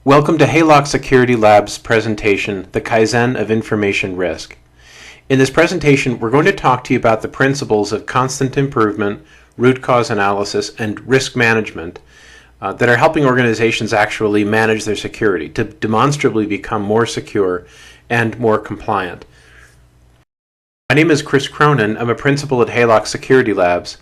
Welcome to Haylock Security Lab's presentation, The Kaizen of Information Risk. In this presentation, we're going to talk to you about the principles of constant improvement, root cause analysis, and risk management that are helping organizations actually manage their security to demonstrably become more secure and more compliant. My name is Chris Cronin. I'm a principal at Haylock Security Labs.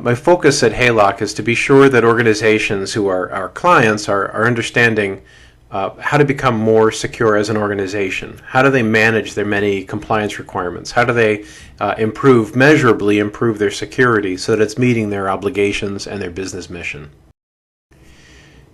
My focus at Haylock is to be sure that organizations who are our clients are understanding how to become more secure as an organization. How do they manage their many compliance requirements? How do they measurably improve their security so that it's meeting their obligations and their business mission?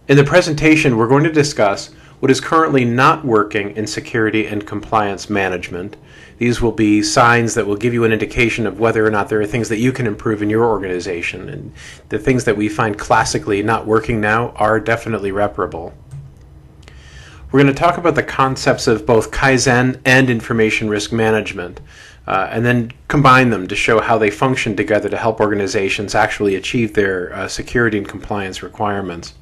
In the presentation, we're going to discuss what is currently not working in security and compliance management. These will be signs that will give you an indication of whether or not there are things that you can improve in your organization. And the things that we find classically not working now are definitely reparable. We're going to talk about the concepts of both Kaizen and information risk management, and then combine them to show how they function together to help organizations actually achieve their security and compliance requirements.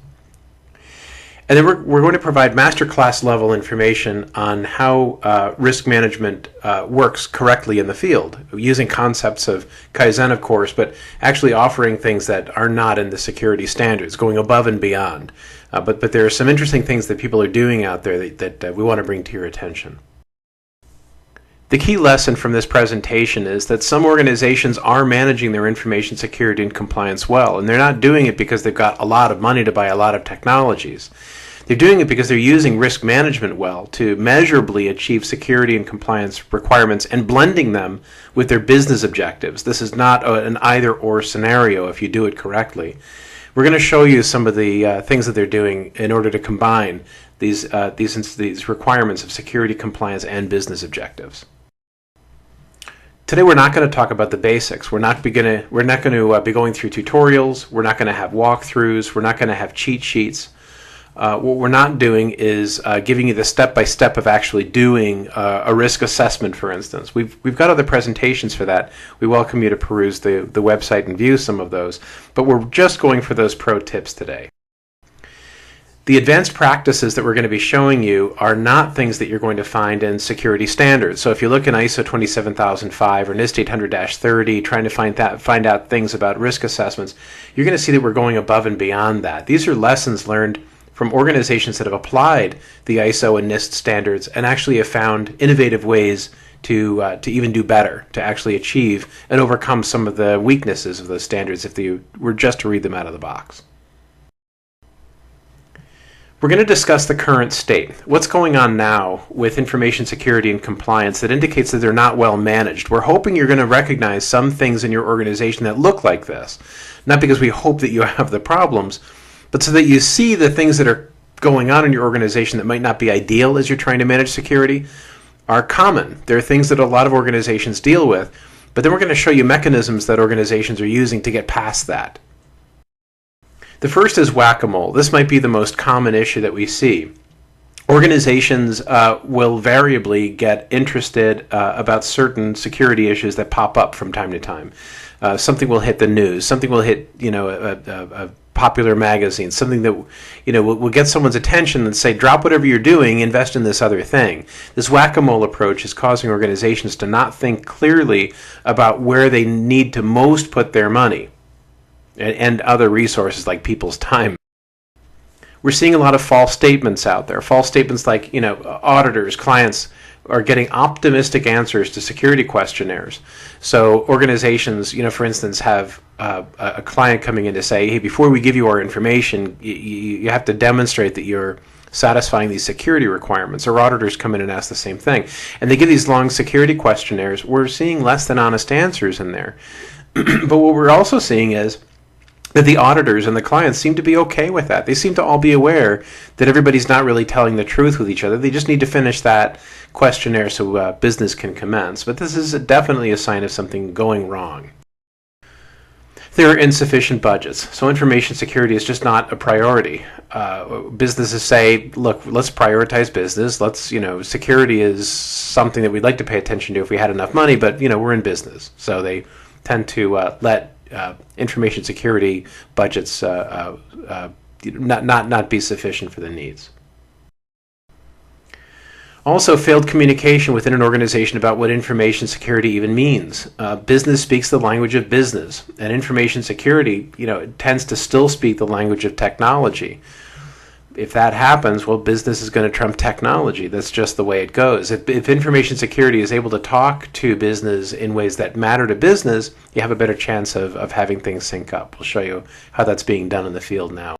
And then we're going to provide masterclass level information on how risk management works correctly in the field, using concepts of Kaizen, of course, but actually offering things that are not in the security standards, going above and beyond. But there are some interesting things that people are doing out there that we want to bring to your attention. The key lesson from this presentation is that some organizations are managing their information security and compliance well, and they're not doing it because they've got a lot of money to buy a lot of technologies. They're doing it because they're using risk management well to measurably achieve security and compliance requirements and blending them with their business objectives. This is not an either-or scenario if you do it correctly. We're going to show you some of the things that they're doing in order to combine these requirements of security, compliance, and business objectives. Today we're not going to talk about the basics. We're not going to be going through tutorials. We're not going to have walkthroughs. We're not going to have cheat sheets. What we're not doing is giving you the step-by-step of actually doing a risk assessment, for instance. We've got other presentations for that. We welcome you to peruse the website and view some of those, but we're just going for those pro tips today. The advanced practices that we're going to be showing you are not things that you're going to find in security standards. So if you look in ISO 27005 or NIST 800-30, trying to find out things about risk assessments, you're going to see that we're going above and beyond that. These are lessons learned from organizations that have applied the ISO and NIST standards and actually have found innovative ways to even do better, to actually achieve and overcome some of the weaknesses of those standards if they were just to read them out of the box. We're going to discuss the current state. What's going on now with information security and compliance that indicates that they're not well managed. We're hoping you're going to recognize some things in your organization that look like this. Not because we hope that you have the problems, but so that you see the things that are going on in your organization that might not be ideal as you're trying to manage security are common. There are things that a lot of organizations deal with, but then we're going to show you mechanisms that organizations are using to get past that. The first is whack-a-mole. This might be the most common issue that we see. Organizations will variably get interested about certain security issues that pop up from time to time. Something will hit the news. Something will hit, a popular magazine. Something that, will get someone's attention and say, drop whatever you're doing, invest in this other thing. This whack-a-mole approach is causing organizations to not think clearly about where they need to most put their money and other resources like people's time. We're seeing a lot of false statements out there. False statements like, auditors, clients are getting optimistic answers to security questionnaires. So organizations, for instance, have a client coming in to say, hey, before we give you our information, you have to demonstrate that you're satisfying these security requirements. Or auditors come in and ask the same thing. And they give these long security questionnaires. We're seeing less than honest answers in there. But what we're also seeing is that the auditors and the clients seem to be okay with that. They seem to all be aware that everybody's not really telling the truth with each other. They just need to finish that questionnaire so business can commence. But this is definitely a sign of something going wrong. There are insufficient budgets, so information security is just not a priority. Businesses say, look, let's prioritize business. Security is something that we'd like to pay attention to if we had enough money, but we're in business, so they tend to let information security budgets not be sufficient for the needs. Also, failed communication within an organization about what information security even means. Business speaks the language of business, and information security, tends to still speak the language of technology. If that happens, well, business is going to trump technology. That's just the way it goes. If information security is able to talk to business in ways that matter to business, you have a better chance of having things sync up. We'll show you how that's being done in the field now.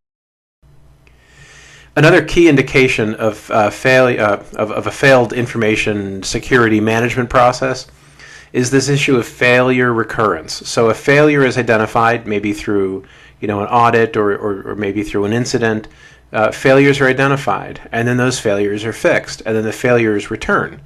Another key indication of a failed information security management process is this issue of failure recurrence. So a failure is identified, maybe through an audit or maybe through an incident. Failures are identified, and then those failures are fixed, and then the failures return.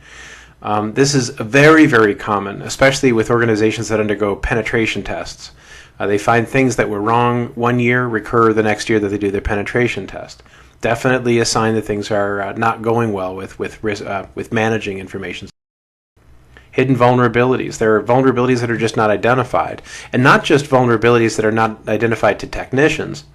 This is very, very common, especially with organizations that undergo penetration tests. They find things that were wrong one year recur the next year that they do their penetration test. Definitely a sign that things are not going well with managing information. Hidden vulnerabilities. There are vulnerabilities that are just not identified, and not just vulnerabilities that are not identified to technicians,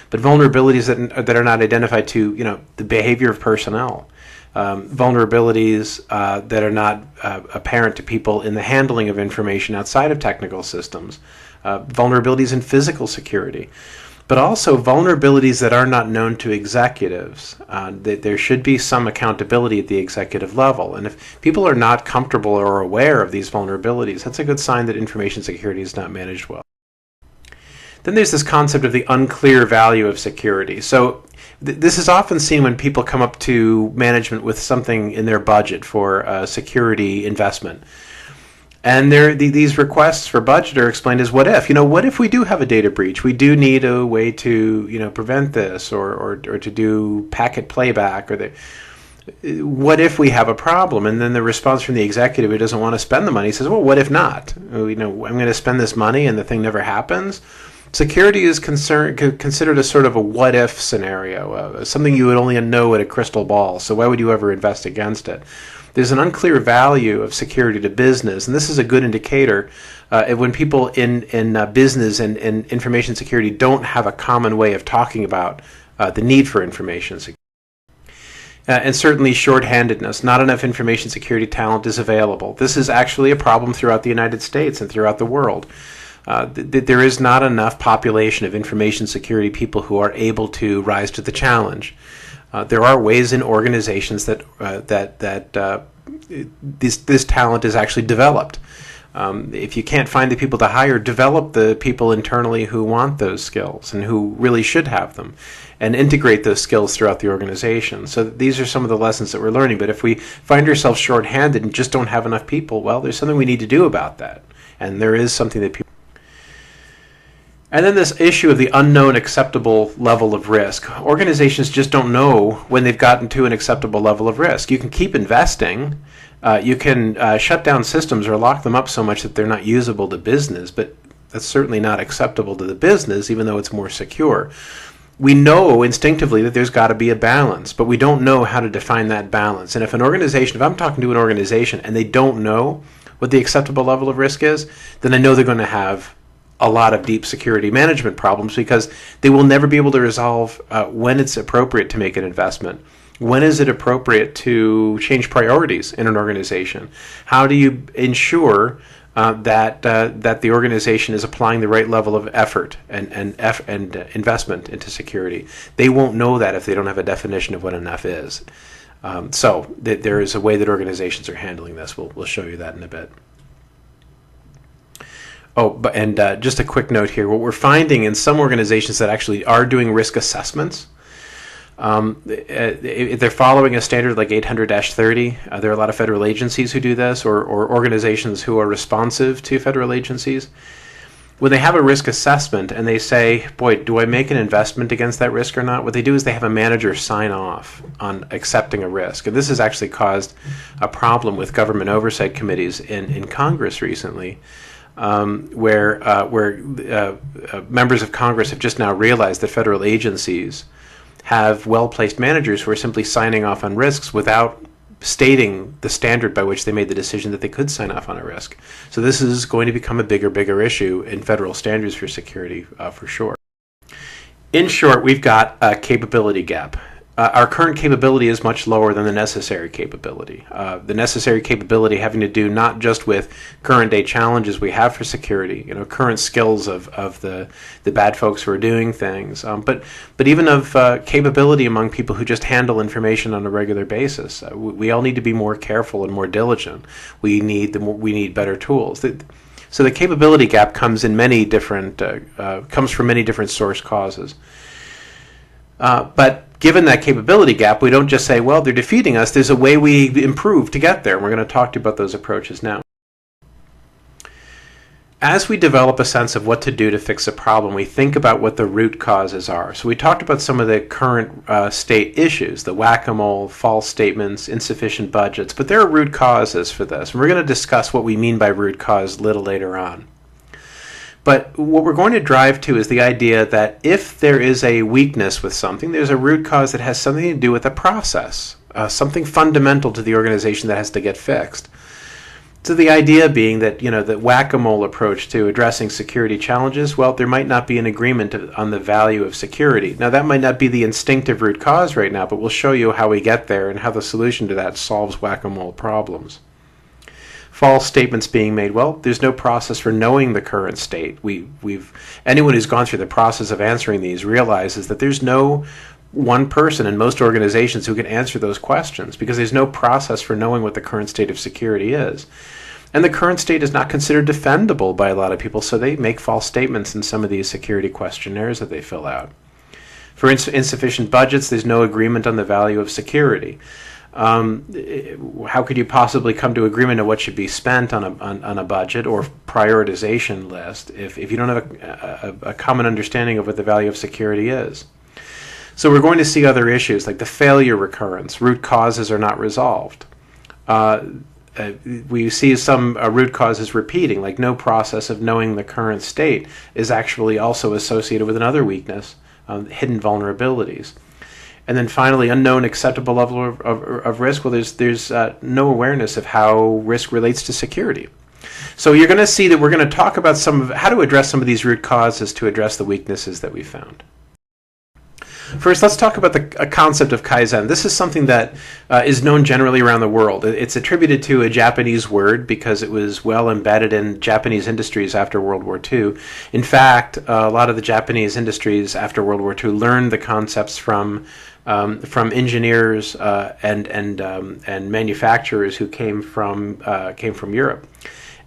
but vulnerabilities that are not identified to the behavior of personnel. Vulnerabilities that are not apparent to people in the handling of information outside of technical systems. Vulnerabilities in physical security. But also vulnerabilities that are not known to executives. There should be some accountability at the executive level. And if people are not comfortable or aware of these vulnerabilities, that's a good sign that information security is not managed well. Then there's this concept of the unclear value of security. So this is often seen when people come up to management with something in their budget for security investment. And these requests for budget are explained as what if. What if we do have a data breach? We do need a way to prevent this or to do packet playback what if we have a problem? And then the response from the executive who doesn't want to spend the money says, well, what if not? I'm going to spend this money and the thing never happens. Security is considered a sort of a what-if scenario, something you would only know at a crystal ball, so why would you ever invest against it? There's an unclear value of security to business, and this is a good indicator when people in business and information security don't have a common way of talking about the need for information security. And certainly shorthandedness. Not enough information security talent is available. This is actually a problem throughout the United States and throughout the world. There is not enough population of information security people who are able to rise to the challenge. There are ways in organizations that this talent is actually developed. If you can't find the people to hire, develop the people internally who want those skills and who really should have them, and integrate those skills throughout the organization. So these are some of the lessons that we're learning. But if we find ourselves shorthanded and just don't have enough people, well, there's something we need to do about that. And there is something that people... And then this issue of the unknown acceptable level of risk. Organizations just don't know when they've gotten to an acceptable level of risk. You can keep investing. You can shut down systems or lock them up so much that they're not usable to business, but that's certainly not acceptable to the business, even though it's more secure. We know instinctively that there's got to be a balance, but we don't know how to define that balance. And if I'm talking to an organization and they don't know what the acceptable level of risk is, then I know they're going to have a lot of deep security management problems, because they will never be able to resolve when it's appropriate to make an investment. When is it appropriate to change priorities in an organization? How do you ensure that the organization is applying the right level of effort and investment into security? They won't know that if they don't have a definition of what enough is. So there is a way that organizations are handling this. We'll show you that in a bit. Just a quick note here. What we're finding in some organizations that actually are doing risk assessments, if they're following a standard like 800-30, there are a lot of federal agencies who do this, or organizations who are responsive to federal agencies. When they have a risk assessment and they say, boy, do I make an investment against that risk or not? What they do is they have a manager sign off on accepting a risk. And this has actually caused a problem with government oversight committees in Congress recently. Where members of Congress have just now realized that federal agencies have well-placed managers who are simply signing off on risks without stating the standard by which they made the decision that they could sign off on a risk. So this is going to become a bigger issue in federal standards for security for sure. In short, we've got a capability gap. our current capability is much lower than the necessary capability. The necessary capability having to do not just with current day challenges we have for security, current skills of the bad folks who are doing things, but even of capability among people who just handle information on a regular basis. We all need to be more careful and more diligent. We need better tools. So the capability gap comes in comes from many different source causes. But given that capability gap, we don't just say, well, they're defeating us. There's a way we improve to get there. And we're going to talk to you about those approaches now. As we develop a sense of what to do to fix a problem, we think about what the root causes are. So we talked about some of the current state issues, the whack-a-mole, false statements, insufficient budgets, but there are root causes for this. And we're going to discuss what we mean by root cause a little later on. But what we're going to drive to is the idea that if there is a weakness with something, there's a root cause that has something to do with a process, something fundamental to the organization that has to get fixed. So the idea being that, the whack-a-mole approach to addressing security challenges, well, there might not be an agreement on the value of security. Now, that might not be the instinctive root cause right now, but we'll show you how we get there and how the solution to that solves whack-a-mole problems. False statements being made, well, there's no process for knowing the current state. Anyone who's gone through the process of answering these realizes that there's no one person in most organizations who can answer those questions because there's no process for knowing what the current state of security is. And the current state is not considered defendable by a lot of people, so they make false statements in some of these security questionnaires that they fill out. For insufficient budgets, there's no agreement on the value of security. How could you possibly come to agreement on what should be spent on a budget or prioritization list if you don't have a common understanding of what the value of security is? So we're going to see other issues like the failure recurrence. Root causes are not resolved. We see some root causes repeating, like no process of knowing the current state is actually also associated with another weakness, hidden vulnerabilities. And then finally, unknown acceptable level of risk. Well, there's no awareness of how risk relates to security. So you're going to see that we're going to talk about how to address some of these root causes to address the weaknesses that we found. First, let's talk about the concept of Kaizen. This is something that is known generally around the world. It's attributed to a Japanese word because it was well embedded in Japanese industries after World War II. In fact, a lot of the Japanese industries after World War II learned the concepts from engineers and manufacturers who came from Europe,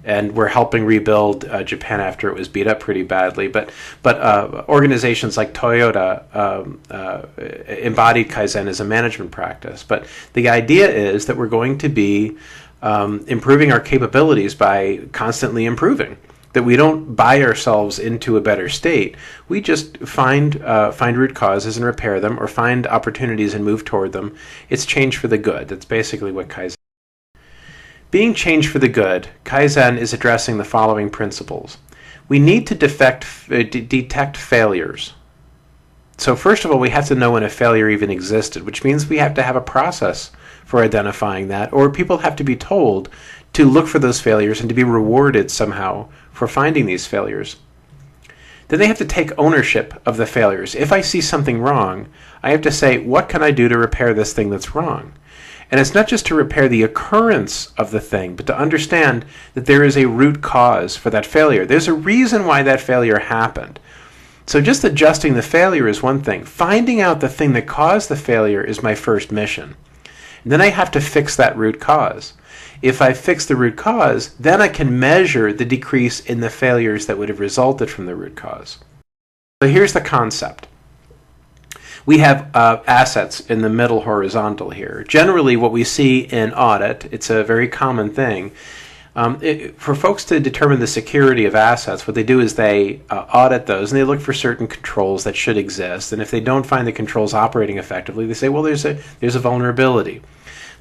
and were helping rebuild Japan after it was beat up pretty badly. But organizations like Toyota embodied Kaizen as a management practice. But the idea is that we're going to be improving our capabilities by constantly improving. That we don't buy ourselves into a better state. We just find root causes and repair them, or find opportunities and move toward them. It's change for the good. That's basically what Kaizen is. Being change for the good, Kaizen is addressing the following principles. We need to detect failures. So first of all, we have to know when a failure even existed, which means we have to have a process for identifying that, or people have to be told to look for those failures and to be rewarded somehow for finding these failures. Then they have to take ownership of the failures. If I see something wrong, I have to say, what can I do to repair this thing that's wrong? And it's not just to repair the occurrence of the thing, but to understand that there is a root cause for that failure. There's a reason why that failure happened. So just adjusting the failure is one thing. Finding out the thing that caused the failure is my first mission. And then I have to fix that root cause. If I fix the root cause, then I can measure the decrease in the failures that would have resulted from the root cause. So here's the concept. We have assets in the middle horizontal here. Generally, what we see in audit, it's a very common thing. For folks to determine the security of assets, what they do is they audit those and they look for certain controls that should exist. And if they don't find the controls operating effectively, they say, well, there's a vulnerability.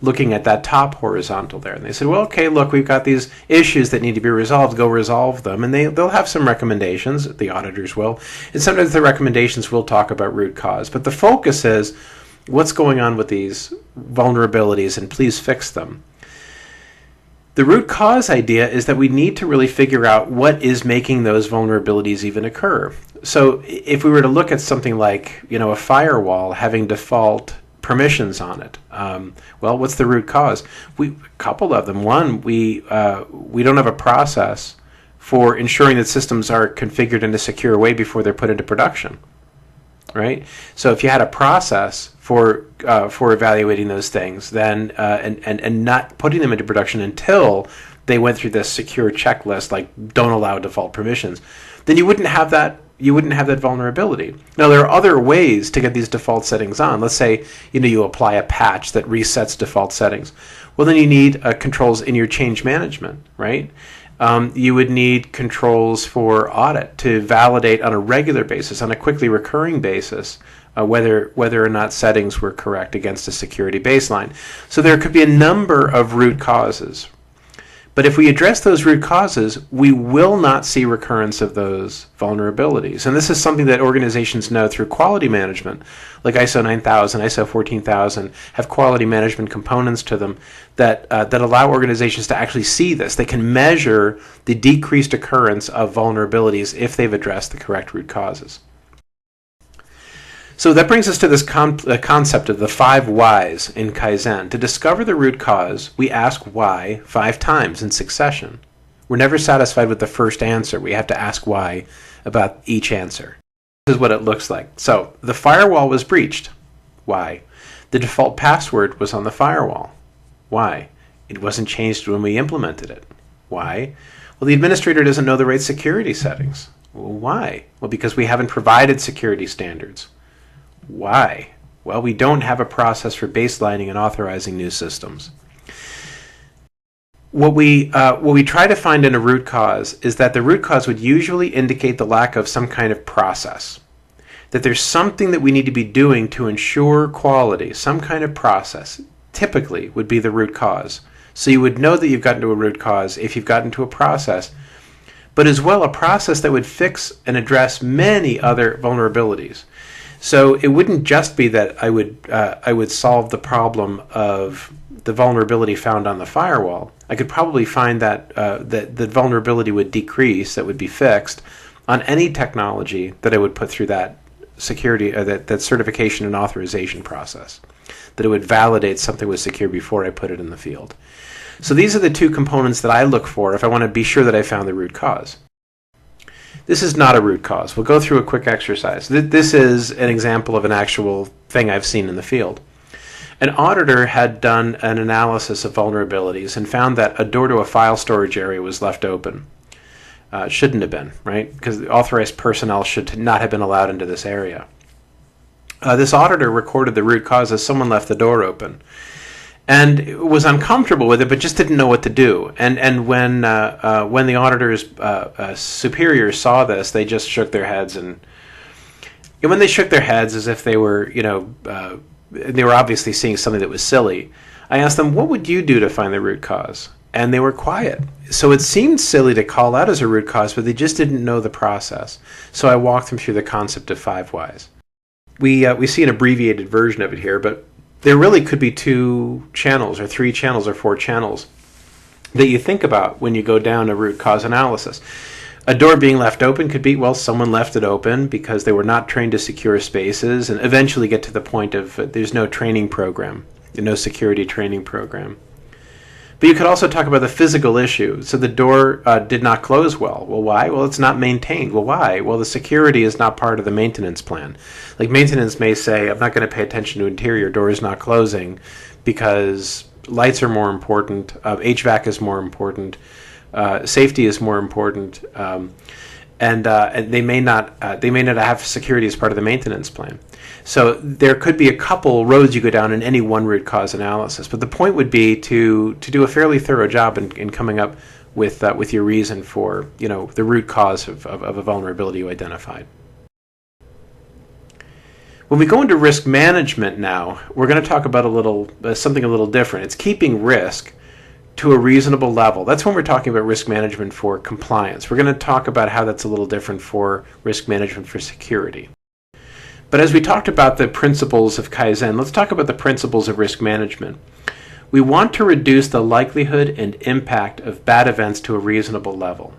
Looking at that top horizontal there. And they said, well, okay, look, we've got these issues that need to be resolved. Go resolve them. And they'll have some recommendations, the auditors will. And sometimes the recommendations will talk about root cause. But the focus is what's going on with these vulnerabilities, and please fix them. The root cause idea is that we need to really figure out what is making those vulnerabilities even occur. So if we were to look at something like, a firewall having default permissions on it. Well, what's the root cause? A couple of them. One, we don't have a process for ensuring that systems are configured in a secure way before they're put into production, right? So if you had a process for evaluating those things, then and not putting them into production until they went through this secure checklist, like don't allow default permissions, then you wouldn't have that. You wouldn't have that vulnerability. Now, there are other ways to get these default settings on. Let's say you apply a patch that resets default settings. Well, then you need controls in your change management, right? You would need controls for audit to validate on a regular basis, on a quickly recurring basis, whether or not settings were correct against a security baseline. So there could be a number of root causes. But if we address those root causes, we will not see recurrence of those vulnerabilities. And this is something that organizations know through quality management, like ISO 9000, ISO 14000, have quality management components to them that allow organizations to actually see this. They can measure the decreased occurrence of vulnerabilities if they've addressed the correct root causes. So that brings us to this concept of the 5 whys in Kaizen. To discover the root cause, we ask why 5 times in succession. We're never satisfied with the first answer. We have to ask why about each answer. This is what it looks like. So the firewall was breached. Why? The default password was on the firewall. Why? It wasn't changed when we implemented it. Why? Well, the administrator doesn't know the right security settings. Well, why? Well, because we haven't provided security standards. Why? Well, we don't have a process for baselining and authorizing new systems. What we try to find in a root cause is that the root cause would usually indicate the lack of some kind of process. That there's something that we need to be doing to ensure quality, some kind of process, typically would be the root cause. So you would know that you've gotten to a root cause if you've gotten to a process, but as well a process that would fix and address many other vulnerabilities. So it wouldn't just be that I would solve the problem of the vulnerability found on the firewall. I could probably find that the vulnerability would decrease, that would be fixed on any technology that I would put through that security, that certification and authorization process. That it would validate something was secure before I put it in the field. So these are the 2 components that I look for if I want to be sure that I found the root cause. This is not a root cause. We'll go through a quick exercise. This is an example of an actual thing I've seen in the field. An auditor had done an analysis of vulnerabilities and found that a door to a file storage area was left open. Shouldn't have been, right? Because the authorized personnel should not have been allowed into this area. This auditor recorded the root cause as someone left the door open, and was uncomfortable with it, but just didn't know what to do. And when the auditor's superiors saw this, they just shook their heads. And when they shook their heads, as if they were, they were obviously seeing something that was silly, I asked them, "What would you do to find the root cause?" And they were quiet. So it seemed silly to call out as a root cause, but they just didn't know the process. So I walked them through the concept of 5 whys. We see an abbreviated version of it here, but there really could be 2 channels or 3 channels or 4 channels that you think about when you go down a root cause analysis. A door being left open could be, well, someone left it open because they were not trained to secure spaces, and eventually get to the point of there's no training program, no security training program. But you could also talk about the physical issue. So the door did not close well. Well, why? Well, it's not maintained. Well, why? Well, the security is not part of the maintenance plan. Like maintenance may say, I'm not going to pay attention to interior, door is not closing because lights are more important, HVAC is more important, safety is more important, and they may not have security as part of the maintenance plan. So there could be a couple roads you go down in any one root cause analysis, but the point would be to do a fairly thorough job in coming up with your reason for the root cause of a vulnerability you identified. When we go into risk management now, we're going to talk about something a little different. It's keeping risk to a reasonable level. That's when we're talking about risk management for compliance. We're going to talk about how that's a little different for risk management for security. But as we talked about the principles of Kaizen, let's talk about the principles of risk management. We want to reduce the likelihood and impact of bad events to a reasonable level.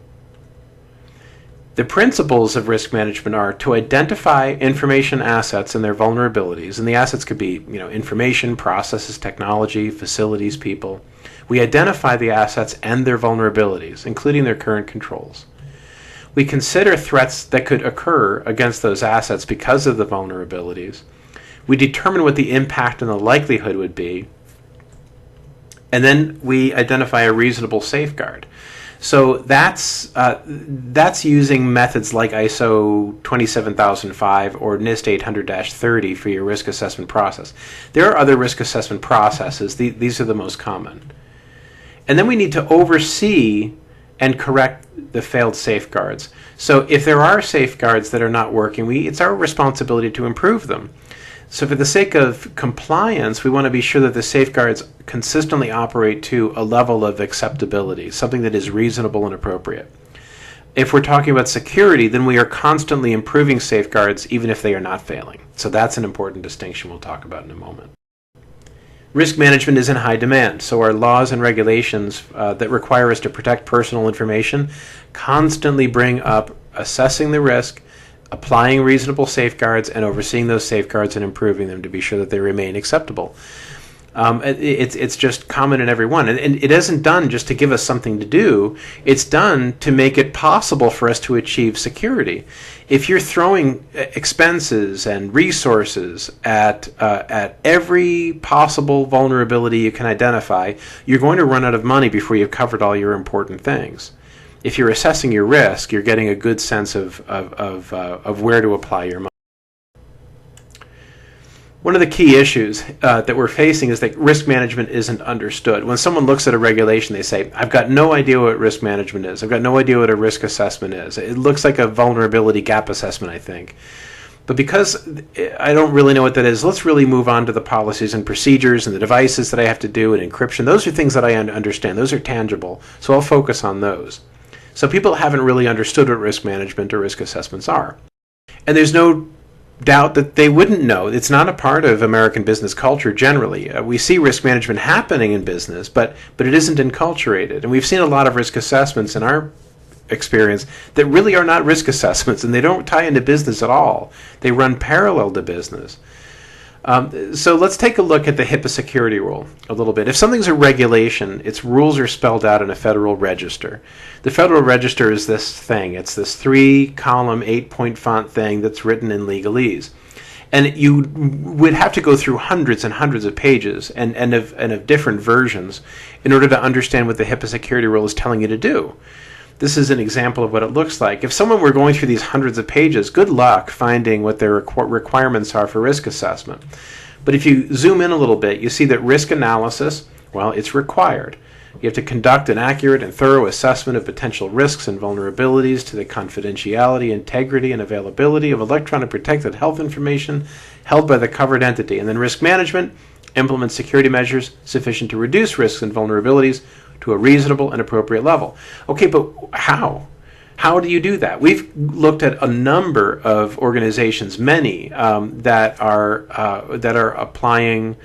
The principles of risk management are to identify information assets and their vulnerabilities, and the assets could be, information, processes, technology, facilities, people. We identify the assets and their vulnerabilities, including their current controls. We consider threats that could occur against those assets because of the vulnerabilities. We determine what the impact and the likelihood would be, and then we identify a reasonable safeguard. So that's using methods like ISO 27005 or NIST 800-30 for your risk assessment process. There are other risk assessment processes. These are the most common. And then we need to oversee and correct the failed safeguards. So if there are safeguards that are not working, it's our responsibility to improve them. So for the sake of compliance, we want to be sure that the safeguards consistently operate to a level of acceptability, something that is reasonable and appropriate. If we're talking about security, then we are constantly improving safeguards even if they are not failing. So that's an important distinction we'll talk about in a moment. Risk management is in high demand, so our laws and regulations that require us to protect personal information constantly bring up assessing the risk, applying reasonable safeguards, and overseeing those safeguards and improving them to be sure that they remain acceptable. It's just common in every one. And it isn't done just to give us something to do. It's done to make it possible for us to achieve security. If you're throwing expenses and resources at every possible vulnerability you can identify, you're going to run out of money before you've covered all your important things. If you're assessing your risk, you're getting a good sense of where to apply your money. One of the key issues that we're facing is that risk management isn't understood. When someone looks at a regulation, they say, I've got no idea what risk management is. I've got no idea what a risk assessment is. It looks like a vulnerability gap assessment, I think. But because I don't really know what that is, let's really move on to the policies and procedures and the devices that I have to do and encryption. Those are things that I understand. Those are tangible. So I'll focus on those. So people haven't really understood what risk management or risk assessments are. And there's no doubt that they wouldn't know. It's not a part of American business culture generally. We see risk management happening in business, but it isn't enculturated. And we've seen a lot of risk assessments in our experience that really are not risk assessments, and they don't tie into business at all. They run parallel to business. So let's take a look at the HIPAA security rule a little bit. If something's a regulation, its rules are spelled out in a Federal Register. The Federal Register is this thing. It's this 3-column, 8-point font thing that's written in legalese. And you would have to go through hundreds and hundreds of pages and of different versions in order to understand what the HIPAA security rule is telling you to do. This is an example of what it looks like. If someone were going through these hundreds of pages, good luck finding what their requirements are for risk assessment. But if you zoom in a little bit, you see that risk analysis, well, it's required. You have to conduct an accurate and thorough assessment of potential risks and vulnerabilities to the confidentiality, integrity, and availability of electronic protected health information held by the covered entity. And then risk management implements security measures sufficient to reduce risks and vulnerabilities to a reasonable and appropriate level. Okay, but how? How do you do that? We've looked at a number of organizations, many that are applying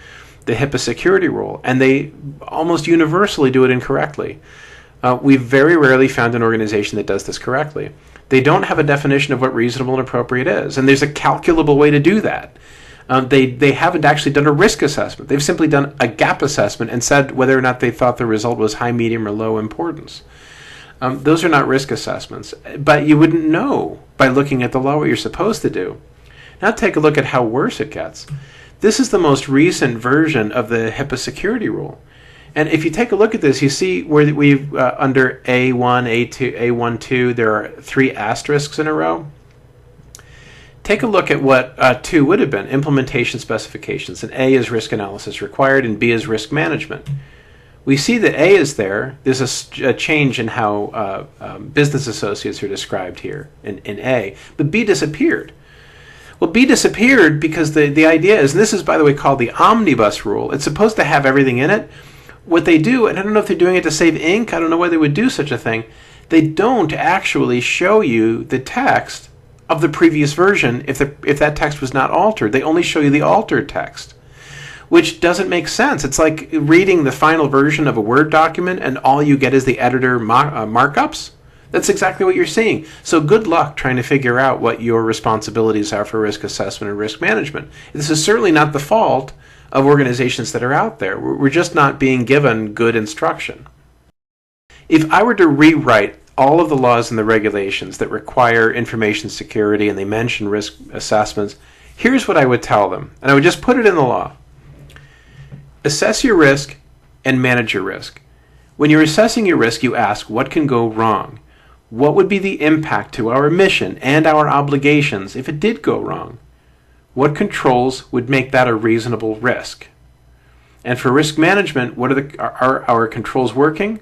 the HIPAA security rule, and they almost universally do it incorrectly. We've very rarely found an organization that does this correctly. They don't have a definition of what reasonable and appropriate is, and there's a calculable way to do that. They haven't actually done a risk assessment. They've simply done a gap assessment and said whether or not they thought the result was high, medium, or low importance. Those are not risk assessments, but you wouldn't know by looking at the law what you're supposed to do. Now take a look at how worse it gets. This is the most recent version of the HIPAA security rule. And if you take a look at this, you see where we've under A1, A2, A12, there are 3 asterisks in a row. Take a look at what 2 would have been, implementation specifications. And A is risk analysis required, and B is risk management. We see that A is there. There's a change in how business associates are described here in A, but B disappeared. Well, B disappeared because the idea is, and this is, by the way, called the omnibus rule. It's supposed to have everything in it. What they do, and I don't know if they're doing it to save ink, I don't know why they would do such a thing, they don't actually show you the text of the previous version if that text was not altered. They only show you the altered text, which doesn't make sense. It's like reading the final version of a Word document and all you get is the editor markups. That's exactly what you're seeing. So good luck trying to figure out what your responsibilities are for risk assessment and risk management. This is certainly not the fault of organizations that are out there. We're just not being given good instruction. If I were to rewrite all of the laws and the regulations that require information security and they mention risk assessments, here's what I would tell them. And I would just put it in the law. Assess your risk and manage your risk. When you're assessing your risk, you ask, what can go wrong? What would be the impact to our mission and our obligations if it did go wrong? What controls would make that a reasonable risk? And for risk management, what are our controls working?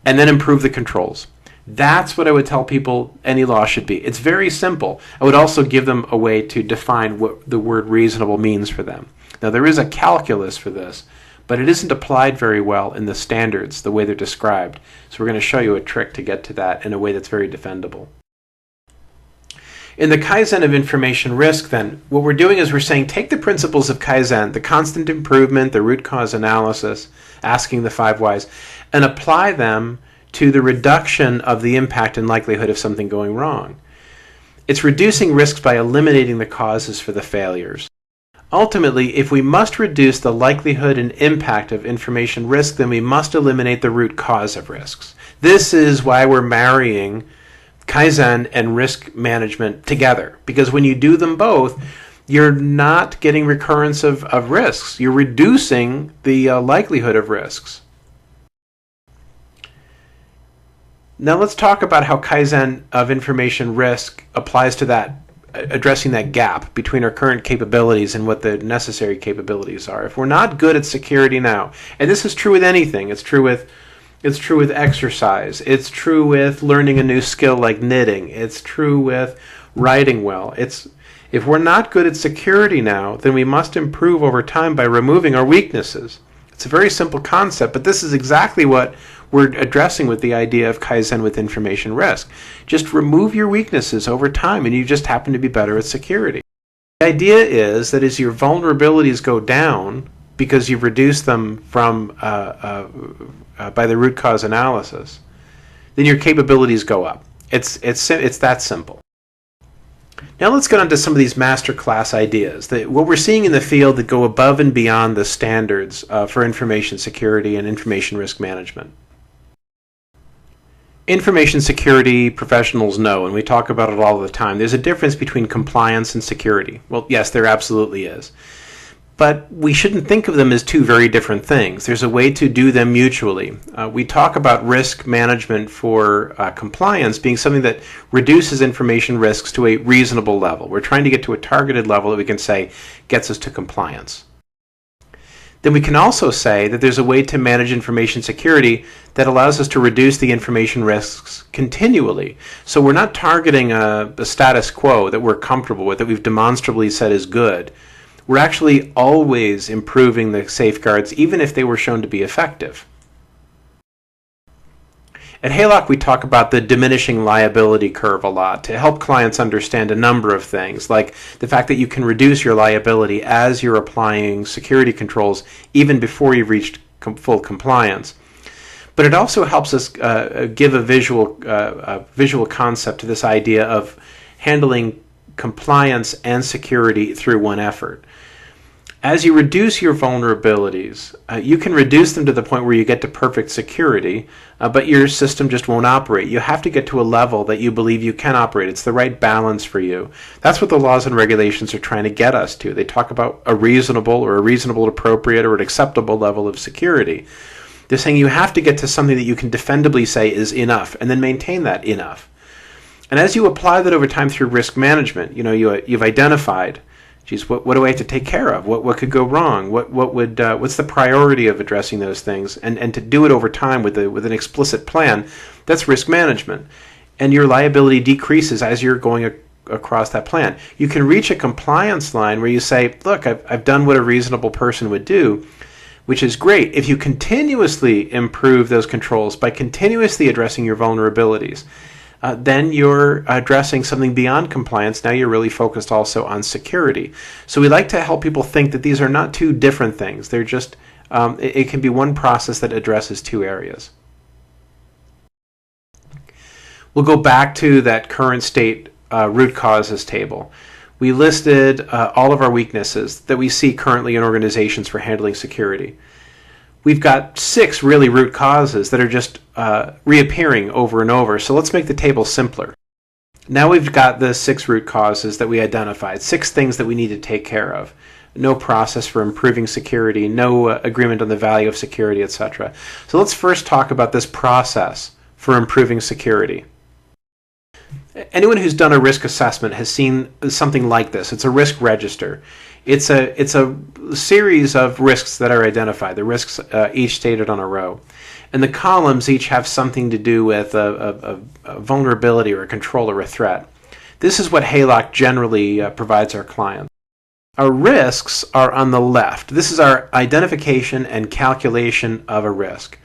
And then improve the controls. That's what I would tell people any law should be. It's very simple. I would also give them a way to define what the word reasonable means for them. Now, there is a calculus for this, but it isn't applied very well in the standards, the way they're described. So we're going to show you a trick to get to that in a way that's very defendable. In the Kaizen of information risk, then, what we're doing is we're saying take the principles of Kaizen, the constant improvement, the root cause analysis, asking the 5 whys, and apply them to the reduction of the impact and likelihood of something going wrong. It's reducing risks by eliminating the causes for the failures. Ultimately, if we must reduce the likelihood and impact of information risk, then we must eliminate the root cause of risks. This is why we're marrying Kaizen and risk management together, because when you do them both, you're not getting recurrence of risks. You're reducing the likelihood of risks. Now let's talk about how Kaizen of information risk applies to that, addressing that gap between our current capabilities and what the necessary capabilities are. If we're not good at security now, and this is true with anything, it's true with exercise, it's true with learning a new skill like knitting, it's true with writing well. If we're not good at security now, then we must improve over time by removing our weaknesses. It's a very simple concept, but this is exactly what we're addressing with the idea of Kaizen with information risk. Just remove your weaknesses over time and you just happen to be better at security. The idea is that as your vulnerabilities go down, because you've reduced them from by the root cause analysis, then your capabilities go up. It's that simple. Now let's get on to some of these master class ideas, what we're seeing in the field that go above and beyond the standards for information security and information risk management. Information security professionals know, and we talk about it all the time, there's a difference between compliance and security. Well, yes, there absolutely is. But we shouldn't think of them as two very different things. There's a way to do them mutually. We talk about risk management for compliance being something that reduces information risks to a reasonable level. We're trying to get to a targeted level that we can say gets us to compliance. Then we can also say that there's a way to manage information security that allows us to reduce the information risks continually. So we're not targeting a status quo that we're comfortable with, that we've demonstrably said is good. We're actually always improving the safeguards, even if they were shown to be effective. At Haylock, we talk about the diminishing liability curve a lot to help clients understand a number of things, like the fact that you can reduce your liability as you're applying security controls even before you've reached full compliance. But it also helps us give a visual concept to this idea of handling compliance and security through one effort. As you reduce your vulnerabilities, you can reduce them to the point where you get to perfect security, but your system just won't operate. You have to get to a level that you believe you can operate. It's the right balance for you. That's what the laws and regulations are trying to get us to. They talk about a reasonable appropriate or an acceptable level of security. They're saying you have to get to something that you can defendably say is enough, and then maintain that enough. And as you apply that over time through risk management, you've identified, geez, what do I have to take care of? What could go wrong? What's the priority of addressing those things? And to do it over time with an explicit plan, that's risk management. And your liability decreases as you're going across that plan. You can reach a compliance line where you say, look, I've done what a reasonable person would do, which is great. If you continuously improve those controls by continuously addressing your vulnerabilities, then you're addressing something beyond compliance. Now you're really focused also on security. So we like to help people think that these are not two different things. They're just, it can be one process that addresses two areas. We'll go back to that current state root causes table. We listed all of our weaknesses that we see currently in organizations for handling security. We've got 6 really root causes that are just reappearing over and over. So let's make the table simpler. Now we've got the 6 root causes that we identified, 6 things that we need to take care of. No process for improving security, no agreement on the value of security, etc. So let's first talk about this process for improving security. Anyone who's done a risk assessment has seen something like this. It's a risk register. It's a series of risks that are identified, the risks each stated on a row. And the columns each have something to do with a vulnerability or a control or a threat. This is what Haylock generally provides our clients. Our risks are on the left. This is our identification and calculation of a risk.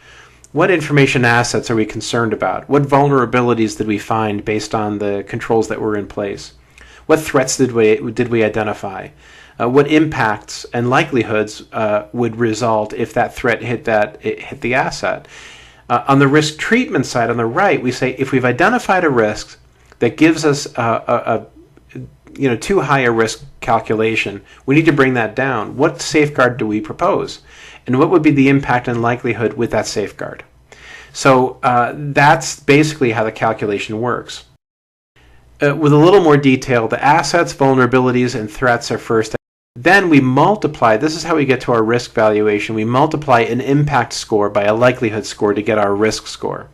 What information assets are we concerned about? What vulnerabilities did we find based on the controls that were in place? What threats did we identify? What impacts and likelihoods would result if that threat hit the asset? On the risk treatment side, on the right, we say if we've identified a risk that gives us too high a risk calculation, we need to bring that down. What safeguard do we propose? And what would be the impact and likelihood with that safeguard? So that's basically how the calculation works. With a little more detail, the assets, vulnerabilities, and threats are first. Then we multiply, this is how we get to our risk valuation, we multiply an impact score by a likelihood score to get our risk score.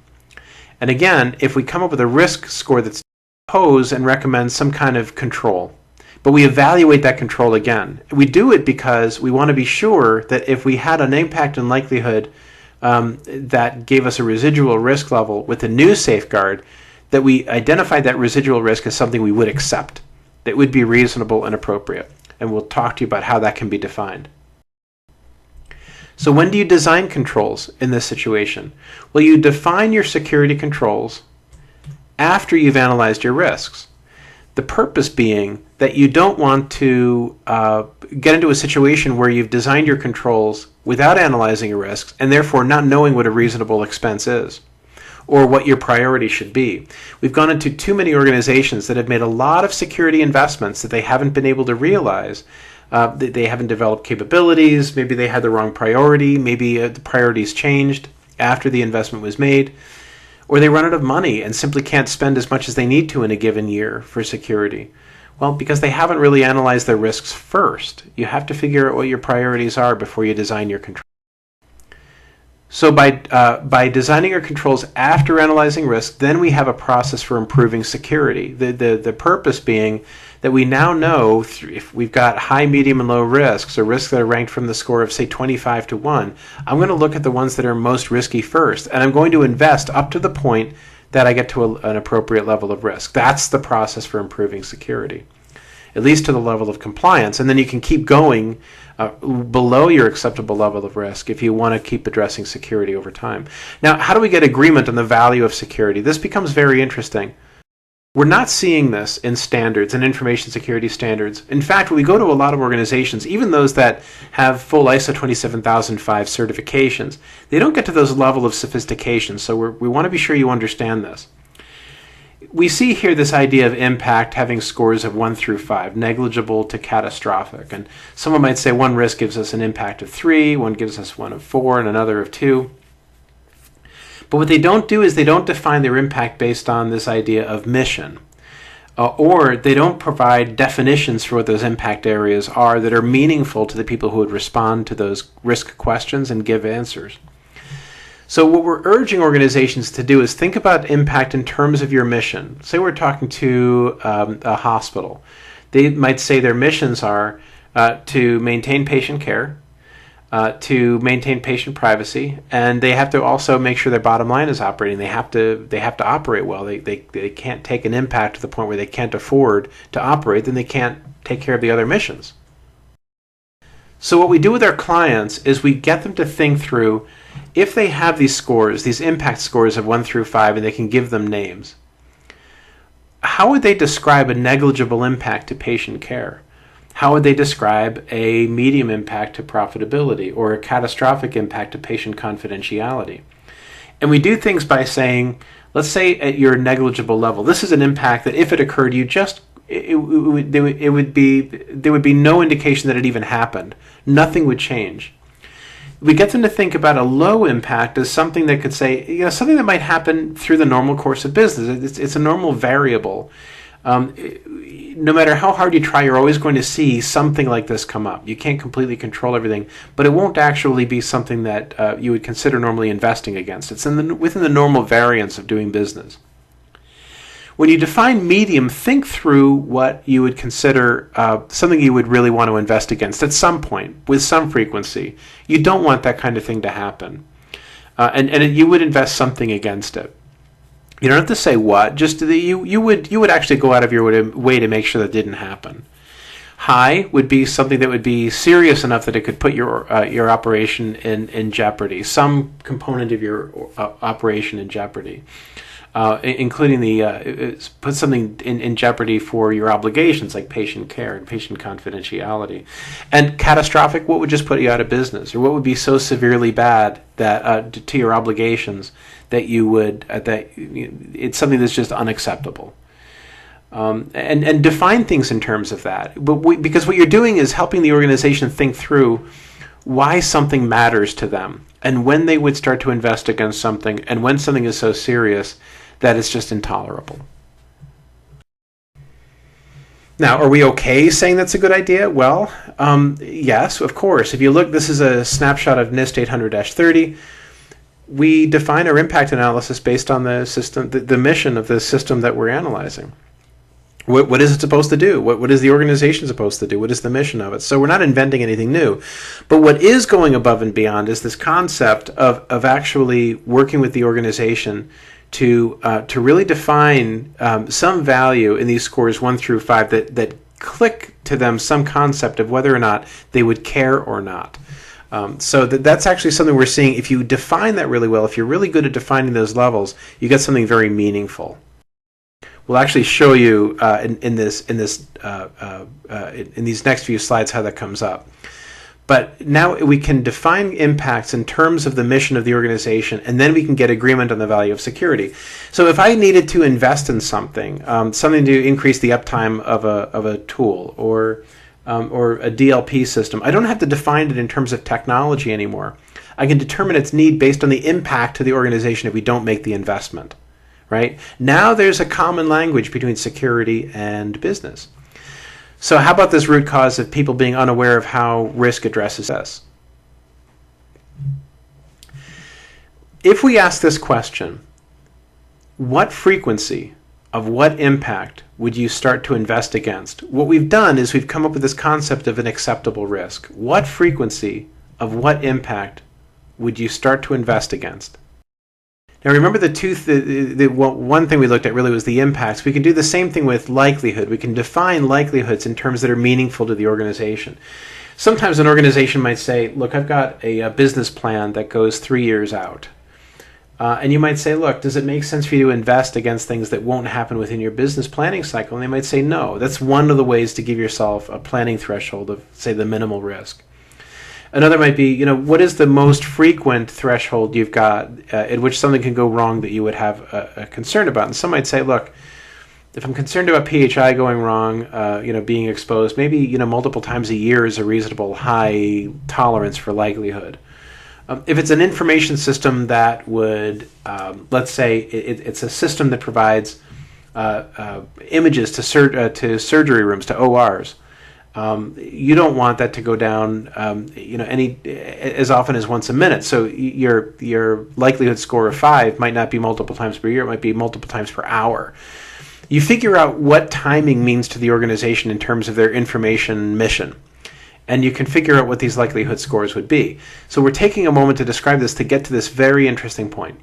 And again, if we come up with a risk score that's pose and recommends some kind of control, but we evaluate that control again. We do it because we want to be sure that if we had an impact and likelihood that gave us a residual risk level with a new safeguard, that we identified that residual risk as something we would accept, that would be reasonable and appropriate. And we'll talk to you about how that can be defined. So when do you design controls in this situation? Well, you define your security controls after you've analyzed your risks. The purpose being that you don't want to get into a situation where you've designed your controls without analyzing your risks and therefore not knowing what a reasonable expense is or what your priority should be. We've gone into too many organizations that have made a lot of security investments that they haven't been able to realize. They haven't developed capabilities, maybe they had the wrong priority, maybe the priorities changed after the investment was made, or they run out of money and simply can't spend as much as they need to in a given year for security. Well, because they haven't really analyzed their risks first. You have to figure out what your priorities are before you design your control. So by designing our controls after analyzing risk, then we have a process for improving security. The purpose being that we now know if we've got high, medium, and low risks, or risks that are ranked from the score of, say, 25 to 1, I'm going to look at the ones that are most risky first, and I'm going to invest up to the point that I get to an appropriate level of risk. That's the process for improving security, at least to the level of compliance, and then you can keep going below your acceptable level of risk if you want to keep addressing security over time. Now, how do we get agreement on the value of security? This becomes very interesting. We're not seeing this in standards and information security standards. In fact, when we go to a lot of organizations, even those that have full ISO 27005 certifications, they don't get to those level of sophistication, so we want to be sure you understand this. We see here this idea of impact having scores of 1 through 5, negligible to catastrophic. And someone might say one risk gives us an impact of 3, one gives us one of 4, and another of 2. But what they don't do is they don't define their impact based on this idea of mission. Or they don't provide definitions for what those impact areas are that are meaningful to the people who would respond to those risk questions and give answers. So what we're urging organizations to do is think about impact in terms of your mission. Say we're talking to a hospital. They might say their missions are to maintain patient care, to maintain patient privacy, and they have to also make sure their bottom line is operating. They have to operate well. They can't take an impact to the point where they can't afford to operate, then they can't take care of the other missions. So what we do with our clients is we get them to think through, if they have these scores, these impact scores of 1 through 5, and they can give them names, how would they describe a negligible impact to patient care? How would they describe a medium impact to profitability or a catastrophic impact to patient confidentiality? And we do things by saying, let's say at your negligible level, this is an impact that if it occurred, there would be no indication that it even happened. Nothing would change. We get them to think about a low impact as something that could say, something that might happen through the normal course of business. It's a normal variable. No matter how hard you try, you're always going to see something like this come up. You can't completely control everything, but it won't actually be something that you would consider normally investing against. It's within the normal variance of doing business. When you define medium, think through what you would consider something you would really want to invest against at some point, with some frequency. You don't want that kind of thing to happen. And you would invest something against it. You don't have to say what, just you would actually go out of your way to make sure that didn't happen. High would be something that would be serious enough that it could put your operation in jeopardy, some component of your operation in jeopardy. Including put something in jeopardy for your obligations like patient care and patient confidentiality. And catastrophic, what would just put you out of business, or what would be so severely bad that to your obligations that you would it's something that's just unacceptable. And define things in terms of that. Because what you're doing is helping the organization think through why something matters to them, and when they would start to invest against something, and when something is so serious that it's just intolerable. Now, are we okay saying that's a good idea? Well, yes, of course. If you look, this is a snapshot of NIST 800-30. We define our impact analysis based on the system, the mission of the system that we're analyzing. What is it supposed to do? What is the organization supposed to do? What is the mission of it? So we're not inventing anything new. But what is going above and beyond is this concept of actually working with the organization to really define some value in these scores 1 through 5 that click to them some concept of whether or not they would care or not. So that's actually something we're seeing. If you define that really well, if you're really good at defining those levels, you get something very meaningful. We'll actually show you in these next few slides how that comes up. But now we can define impacts in terms of the mission of the organization, and then we can get agreement on the value of security. So if I needed to invest in something, something to increase the uptime of a tool or a DLP system, I don't have to define it in terms of technology anymore. I can determine its need based on the impact to the organization if we don't make the investment. Right? Now there's a common language between security and business. So how about this root cause of people being unaware of how risk addresses this? If we ask this question, what frequency of what impact would you start to invest against? What we've done is we've come up with this concept of an acceptable risk. What frequency of what impact would you start to invest against? Now remember one thing we looked at really was the impacts. We can do the same thing with likelihood. We can define likelihoods in terms that are meaningful to the organization. Sometimes an organization might say, look, I've got a business plan that goes 3 years out. And you might say, look, does it make sense for you to invest against things that won't happen within your business planning cycle? And they might say no. That's one of the ways to give yourself a planning threshold of, say, the minimal risk. Another might be, what is the most frequent threshold you've got at which something can go wrong that you would have a concern about? And some might say, look, if I'm concerned about PHI going wrong, being exposed, maybe, multiple times a year is a reasonable high tolerance for likelihood. If it's an information system that would, let's say it's a system that provides images to surgery rooms, to ORs, you don't want that to go down, as often as once a minute. So your likelihood score of 5 might not be multiple times per year; it might be multiple times per hour. You figure out what timing means to the organization in terms of their information mission, and you can figure out what these likelihood scores would be. So we're taking a moment to describe this to get to this very interesting point.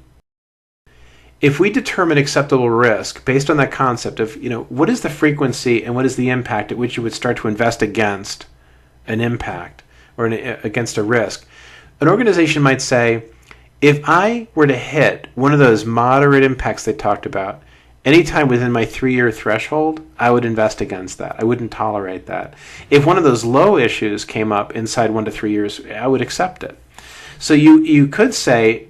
If we determine acceptable risk based on that concept of, what is the frequency and what is the impact at which you would start to invest against an impact or against a risk, an organization might say, if I were to hit one of those moderate impacts they talked about, anytime within my 3-year threshold, I would invest against that. I wouldn't tolerate that. If one of those low issues came up inside 1 to 3 years, I would accept it. So you could say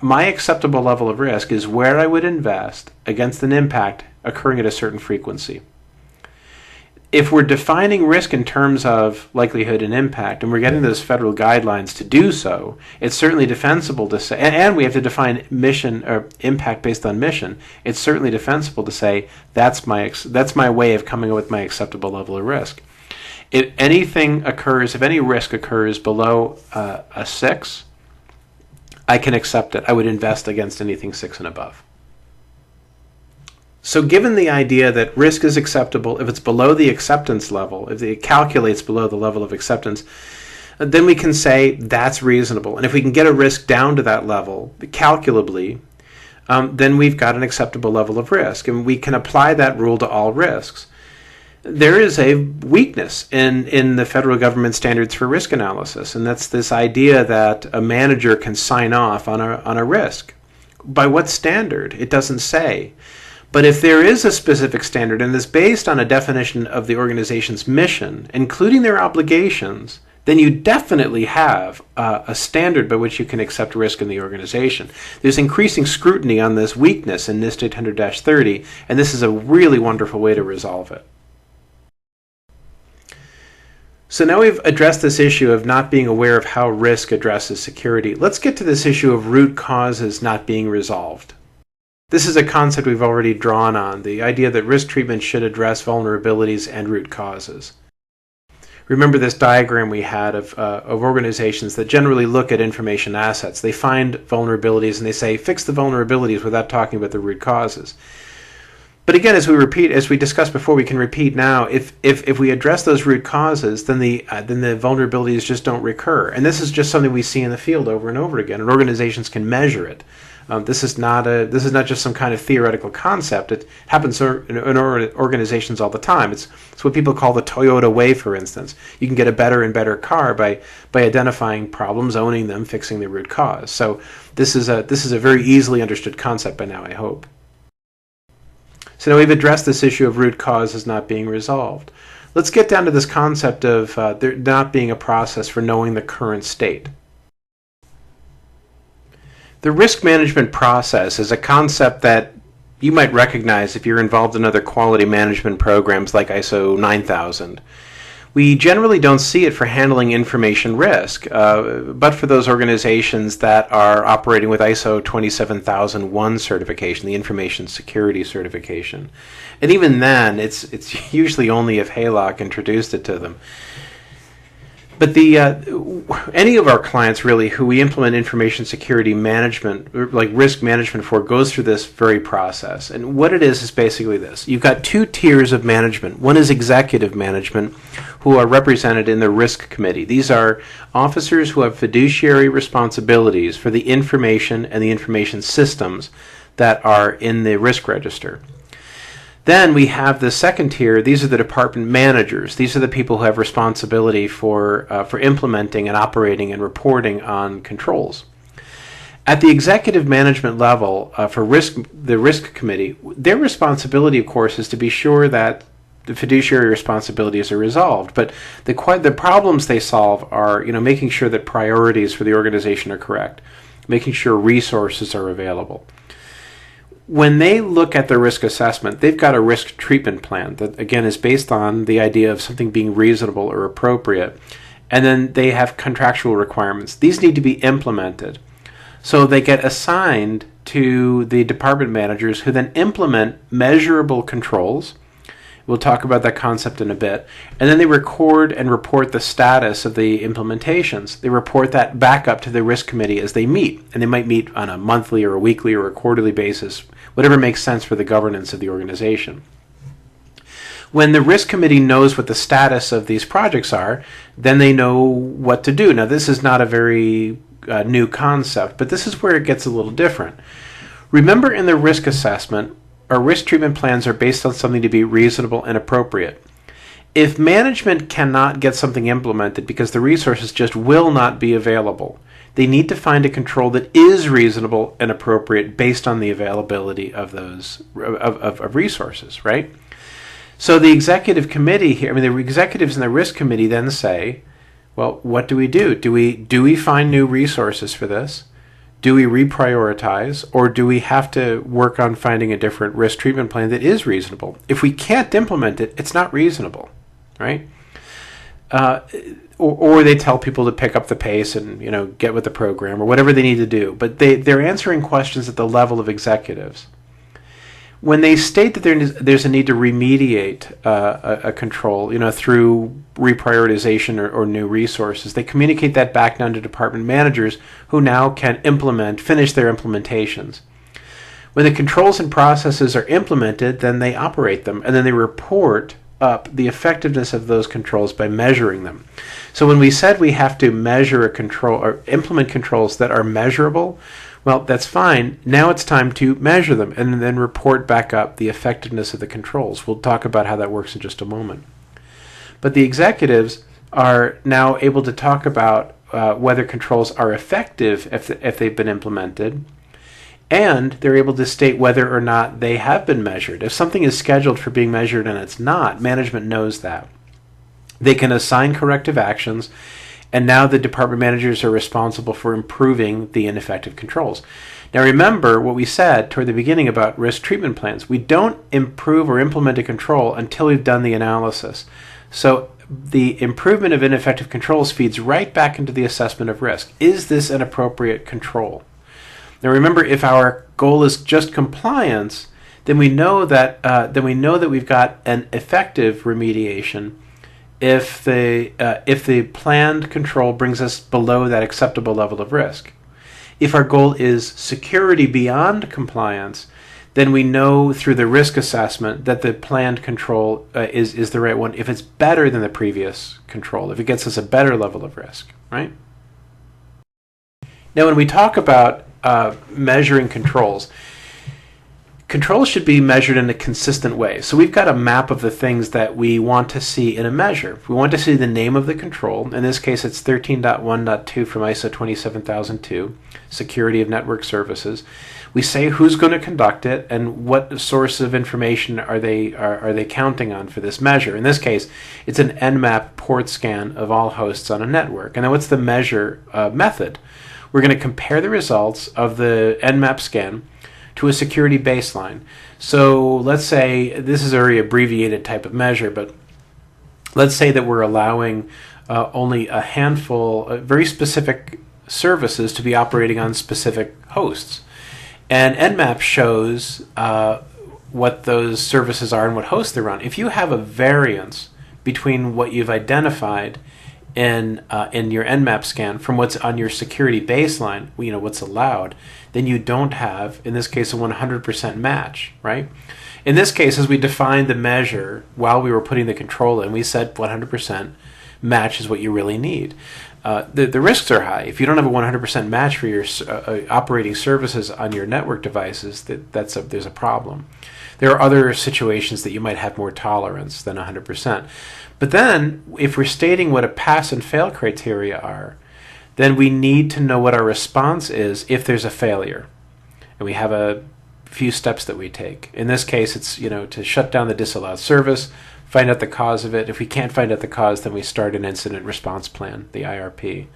my acceptable level of risk is where I would invest against an impact occurring at a certain frequency. If we're defining risk in terms of likelihood and impact, and we're getting those federal guidelines to do so, it's certainly defensible to say, and we have to define mission or impact based on mission, it's certainly defensible to say that's my way of coming up with my acceptable level of risk. If any risk occurs below a 6, I can accept it. I would invest against anything 6 and above. So given the idea that risk is acceptable if it's below the acceptance level, if it calculates below the level of acceptance, then we can say that's reasonable. And if we can get a risk down to that level, calculably, then we've got an acceptable level of risk. And we can apply that rule to all risks. There is a weakness in the federal government standards for risk analysis, and that's this idea that a manager can sign off on a risk. By what standard? It doesn't say. But if there is a specific standard and it's based on a definition of the organization's mission, including their obligations, then you definitely have a standard by which you can accept risk in the organization. There's increasing scrutiny on this weakness in NIST 800-30, and this is a really wonderful way to resolve it. So now we've addressed this issue of not being aware of how risk addresses security. Let's get to this issue of root causes not being resolved. This is a concept we've already drawn on, the idea that risk treatment should address vulnerabilities and root causes. Remember this diagram we had of organizations that generally look at information assets. They find vulnerabilities and they say, fix the vulnerabilities without talking about the root causes. But again, as we discussed before, we can repeat now, if we address those root causes, then the vulnerabilities just don't recur. And this is just something we see in the field over and over again, and organizations can measure it. This is not just some kind of theoretical concept. It happens in organizations all the time. It's what people call the Toyota way, for instance. You can get a better and better car by identifying problems, owning them, fixing the root cause. So this is a very easily understood concept by now, I hope. So now we've addressed this issue of root causes not being resolved. Let's get down to this concept of there not being a process for knowing the current state. The risk management process is a concept that you might recognize if you're involved in other quality management programs like ISO 9000. We generally don't see it for handling information risk, but for those organizations that are operating with ISO 27001 certification, the information security certification. And even then, it's usually only if HALOC introduced it to them. But any of our clients really who we implement information security management, like risk management for, goes through this very process. And what it is basically this. You've got 2 tiers of management. One is executive management, who are represented in the risk committee. These are officers who have fiduciary responsibilities for the information and the information systems that are in the risk register. Then we have the second tier. These are the department managers. These are the people who have responsibility for implementing and operating and reporting on controls. At the executive management level, for the risk committee, their responsibility, of course, is to be sure that the fiduciary responsibilities are resolved. But the problems they solve are, making sure that priorities for the organization are correct, making sure resources are available. When they look at the risk assessment, they've got a risk treatment plan that, again, is based on the idea of something being reasonable or appropriate. And then they have contractual requirements. These need to be implemented. So they get assigned to the department managers who then implement measurable controls. We'll talk about that concept in a bit. And then they record and report the status of the implementations. They report that back up to the risk committee as they meet. And they might meet on a monthly or a weekly or a quarterly basis, whatever makes sense for the governance of the organization. When the risk committee knows what the status of these projects are, then they know what to do. Now, this is not a very new concept, but this is where it gets a little different. Remember, in the risk assessment, our risk treatment plans are based on something to be reasonable and appropriate. If management cannot get something implemented because the resources just will not be available, they need to find a control that is reasonable and appropriate based on the availability of those of resources, right? So the executive committee here, the executives in the risk committee then say, Well, what do? Do we find new resources for this? Do we reprioritize, or do we have to work on finding a different risk treatment plan that is reasonable? If we can't implement it, it's not reasonable, right? Or they tell people to pick up the pace and get with the program or whatever they need to do. But they're answering questions at the level of executives. When they state that there's a need to remediate a control, through reprioritization or new resources, they communicate that back down to department managers who now can finish their implementations. When the controls and processes are implemented, then they operate them, and then they report up the effectiveness of those controls by measuring them. So when we said we have to measure a control or implement controls that are measurable, well, that's fine. Now it's time to measure them and then report back up the effectiveness of the controls. We'll talk about how that works in just a moment. But the executives are now able to talk about whether controls are effective if they've been implemented, and they're able to state whether or not they have been measured. If something is scheduled for being measured and it's not, management knows that. They can assign corrective actions, and now the department managers are responsible for improving the ineffective controls. Now remember what we said toward the beginning about risk treatment plans. We don't improve or implement a control until we've done the analysis. So the improvement of ineffective controls feeds right back into the assessment of risk. Is this an appropriate control? Now remember, if our goal is just compliance, then we know that we've got an effective remediation if the planned control brings us below that acceptable level of risk. If our goal is security beyond compliance, then we know through the risk assessment that the planned control is the right one if it's better than the previous control, if it gets us a better level of risk, right? Now when we talk about measuring controls should be measured in a consistent way. So we've got a map of the things that we want to see in a measure. We want to see the name of the control. In this case, it's 13.1.2 from ISO 27002, Security of Network Services. We say who's going to conduct it and what source of information are they counting on for this measure. In this case, it's an Nmap port scan of all hosts on a network. And then what's the measure method? We're going to compare the results of the Nmap scan to a security baseline. So let's say, this is a very abbreviated type of measure, but let's say that we're allowing only a handful of very specific services to be operating on specific hosts. And Nmap shows what those services are and what hosts they're on. If you have a variance between what you've identified in your Nmap scan from what's on your security baseline, what's allowed, then you don't have, in this case, a 100% match, right? In this case, as we defined the measure while we were putting the control in, we said 100% match is what you really need. The risks are high. If you don't have a 100% match for your operating services on your network devices, there's a problem. There are other situations that you might have more tolerance than 100%. But then, if we're stating what a pass and fail criteria are, then we need to know what our response is if there's a failure. And we have a few steps that we take. In this case, it's to shut down the disallowed service, find out the cause of it. If we can't find out the cause, then we start an incident response plan, the IRP.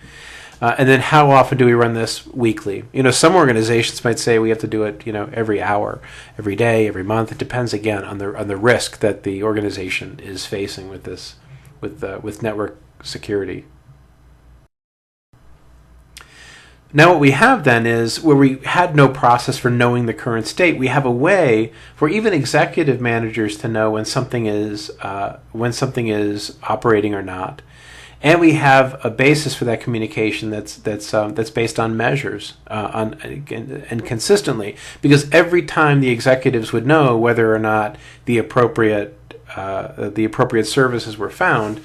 And then how often do we run this weekly? Some organizations might say we have to do it, every hour, every day, every month. It depends again on the risk that the organization is facing with this, with network security. Now what we have then is, where we had no process for knowing the current state, we have a way for even executive managers to know when something is operating or not. And we have a basis for that communication that's based on measures and consistently, because every time the executives would know whether or not the appropriate services were found,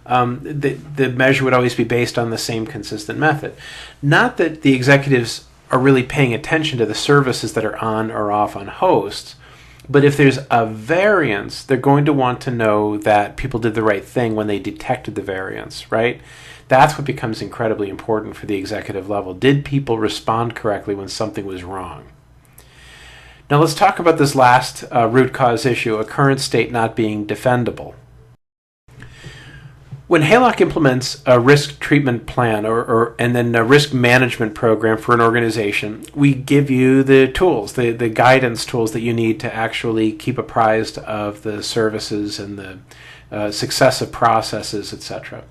the measure would always be based on the same consistent method. Not that the executives are really paying attention to the services that are on or off on hosts, but if there's a variance, they're going to want to know that people did the right thing when they detected the variance, right? That's what becomes incredibly important for the executive level. Did people respond correctly when something was wrong? Now let's talk about this last root cause issue, a current state not being defendable. When Haylock implements a risk treatment plan and then a risk management program for an organization, we give you the tools, the guidance tools that you need to actually keep apprised of the services and the successive processes, etc.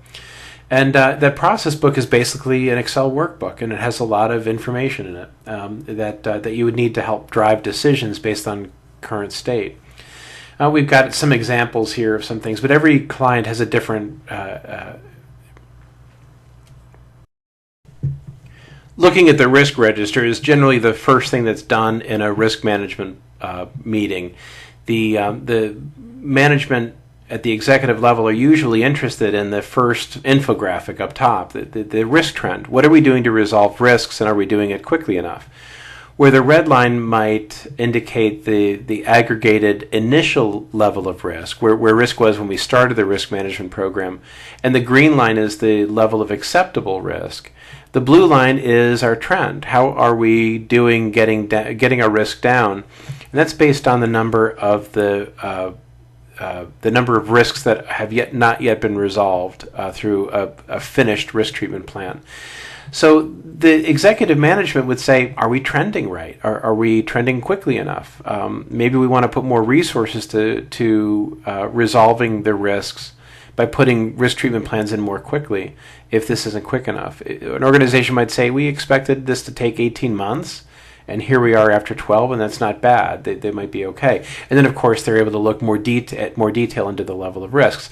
And that process book is basically an Excel workbook, and it has a lot of information in it that you would need to help drive decisions based on current state. We've got some examples here of some things, but every client has a different... Looking at the risk register is generally the first thing that's done in a risk management meeting. The management at the executive level are usually interested in the first infographic up top, the risk trend. What are we doing to resolve risks, and are we doing it quickly enough? Where the red line might indicate the aggregated initial level of risk, where risk was when we started the risk management program, and the green line is the level of acceptable risk. The blue line is our trend. How are we doing getting our risk down? And that's based on the number of the number of risks that have not yet been resolved through a finished risk treatment plan. So the executive management would say, are we trending right? Are we trending quickly enough? Maybe we want to put more resources to resolving the risks by putting risk treatment plans in more quickly if this isn't quick enough. An organization might say, we expected this to take 18 months, and here we are after 12, and that's not bad. They might be okay. And then, of course, they're able to look more detail into the level of risks,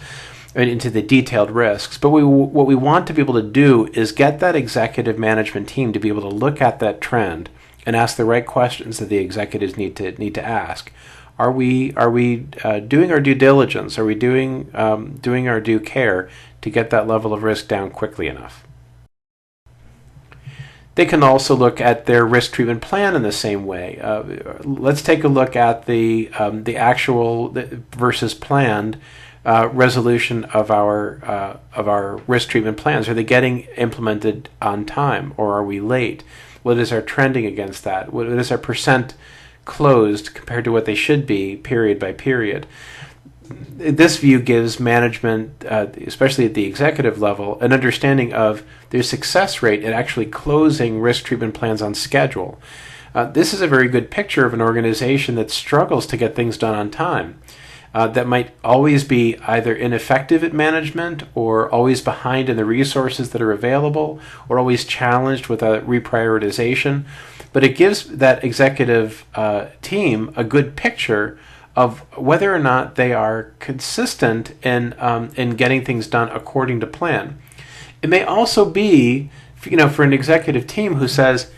into the detailed risks. But what we want to be able to do is get that executive management team to be able to look at that trend and ask the right questions that the executives need to ask. Are we doing our due diligence? Are we doing our due care to get that level of risk down quickly enough? They can also look at their risk treatment plan in the same way. Let's take a look at the actual versus planned resolution of our risk treatment plans. Are they getting implemented on time, or are we late? What is our trending against that? What is our percent closed compared to what they should be period by period? This view gives management, especially at the executive level, an understanding of their success rate at actually closing risk treatment plans on schedule. This is a very good picture of an organization that struggles to get things done on time. That might always be either ineffective at management, or always behind in the resources that are available, or always challenged with a reprioritization. But it gives that executive team a good picture of whether or not they are consistent in getting things done according to plan. It may also be, for an executive team who says,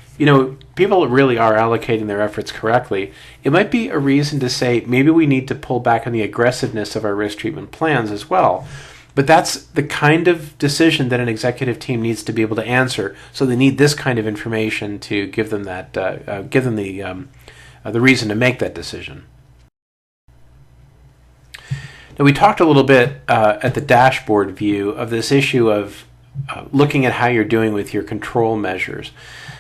people really are allocating their efforts correctly, it might be a reason to say maybe we need to pull back on the aggressiveness of our risk treatment plans as well. But that's the kind of decision that an executive team needs to be able to answer. So they need this kind of information to give them that, the reason to make that decision. Now, we talked a little bit at the dashboard view of this issue of looking at how you're doing with your control measures.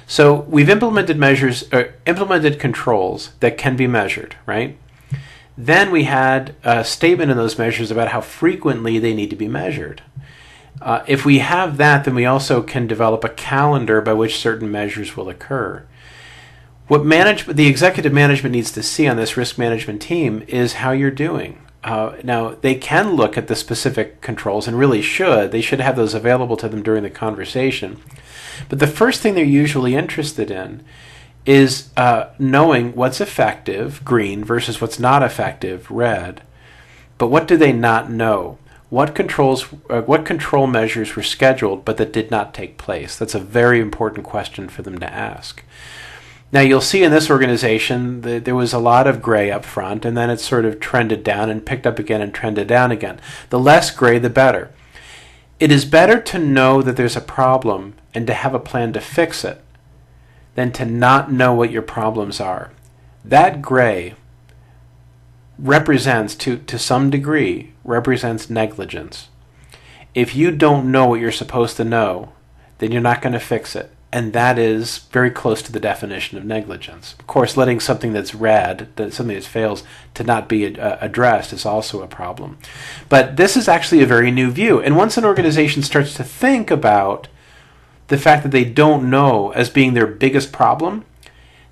So we've implemented controls that can be measured, right? Then we had a statement in those measures about how frequently they need to be measured. If we have that, then we also can develop a calendar by which certain measures will occur. What the executive management needs to see on this risk management team is how you're doing. Now, they can look at the specific controls, and really should. They should have those available to them during the conversation. But the first thing they're usually interested in is knowing what's effective, green, versus what's not effective, red. But what do they not know? What control measures were scheduled but that did not take place? That's a very important question for them to ask. Now, you'll see in this organization that there was a lot of gray up front, and then it sort of trended down and picked up again and trended down again. The less gray, the better. It is better to know that there's a problem and to have a plan to fix it than to not know what your problems are. That gray represents, to some degree, represents negligence. If you don't know what you're supposed to know, then you're not going to fix it. and that is very close to the definition of negligence. Of course, letting something that's red, something that fails, to not be addressed is also a problem. But this is actually a very new view. And once an organization starts to think about the fact that they don't know as being their biggest problem,